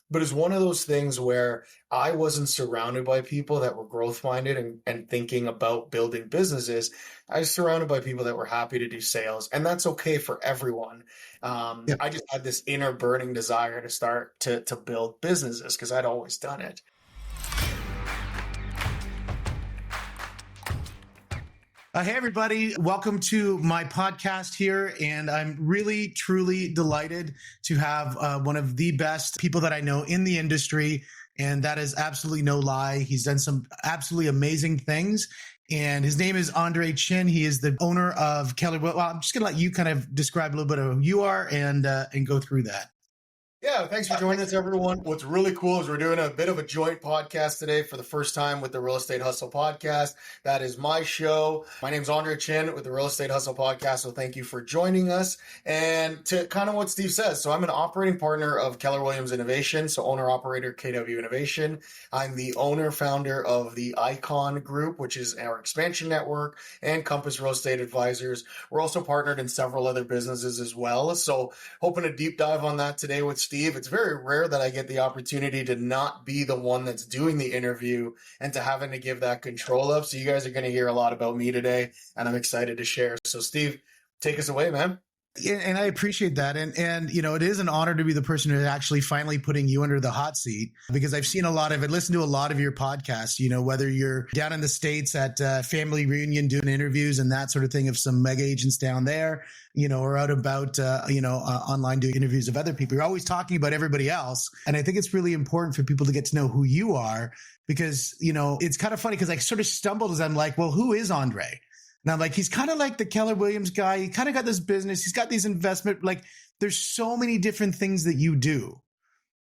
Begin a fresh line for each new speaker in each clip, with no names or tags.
but it's one of those things where I wasn't surrounded by people that were growth minded and thinking about building businesses. I was surrounded by people that were happy to do sales, and that's okay for everyone.
Yep.
I just had this inner burning desire to start to build businesses because I'd always done it.
Hey, everybody. Welcome to my podcast here. And I'm really, truly delighted to have one of the best people that I know in the industry. And that is absolutely no lie. He's done some absolutely amazing things. And his name is Andre Chin. He is the owner of Keller. Well, I'm just going to let you kind of describe a little bit of who you are and go through that.
Yeah, thanks for joining us, everyone. What's really cool is we're doing a bit of a joint podcast today for the first time with the Real Estate Hustle Podcast. That is my show. My name's Andre Chin with the Real Estate Hustle Podcast, so thank you for joining us. And to kind of what Steve says, so I'm an operating partner of Keller Williams Innovation, so owner-operator KW Innovation. I'm the owner-founder of the Icon Group, which is our expansion network, and Compass Real Estate Advisors. We're also partnered in several other businesses as well, so hoping to deep dive on that today with Steve. It's very rare that I get the opportunity to not be the one that's doing the interview and to having to give that control up. So you guys are going to hear a lot about me today, and I'm excited to share. So Steve, take us away, man.
Yeah, and I appreciate that. And you know, it is an honor to be the person who's actually finally putting you under the hot seat, because I've seen a lot of it, listened to a lot of your podcasts, you know, whether you're down in the States at family reunion doing interviews and that sort of thing of some mega agents down there, you know, or out about, online doing interviews of other people. You're always talking about everybody else. And I think it's really important for people to get to know who you are, because, you know, it's kind of funny because I sort of stumbled as I'm like, well, who is Andre? Now, like, he's kind of like the Keller Williams guy. He kind of got this business. He's got these investment, like, there's so many different things that you do.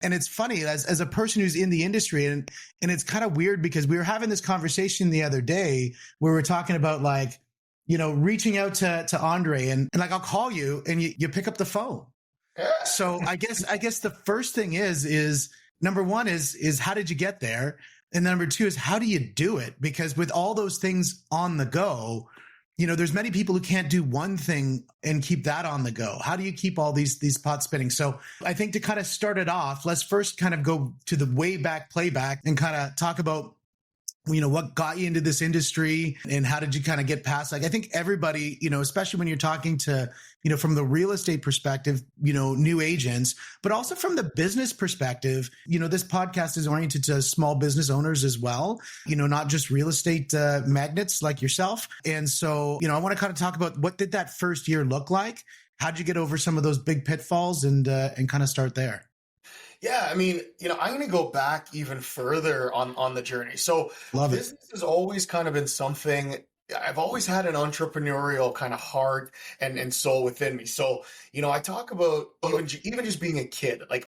And it's funny as a person who's in the industry, and it's kind of weird because we were having this conversation the other day where we're talking about, like, you know, reaching out to Andre and like, I'll call you and you pick up the phone. So I guess the first thing is number one is how did you get there? And number two is how do you do it? Because with all those things on the go, you know, there's many people who can't do one thing and keep that on the go. How do you keep all these pots spinning? So I think to kind of start it off, let's first kind of go to the way back playback and kind of talk about, you know, what got you into this industry and how did you kind of get past? Like, I think everybody, you know, especially when you're talking to, you know, from the real estate perspective, you know, new agents, but also from the business perspective, you know, this podcast is oriented to small business owners as well, you know, not just real estate magnates like yourself. And so, you know, I want to kind of talk about what did that first year look like? How'd you get over some of those big pitfalls and kind of start there?
Yeah, I mean, you know, I'm going to go back even further on the journey. So
Love it.
business has always kind of been something. I've always had an entrepreneurial kind of heart and soul within me. So, you know, I talk about even just being a kid. Like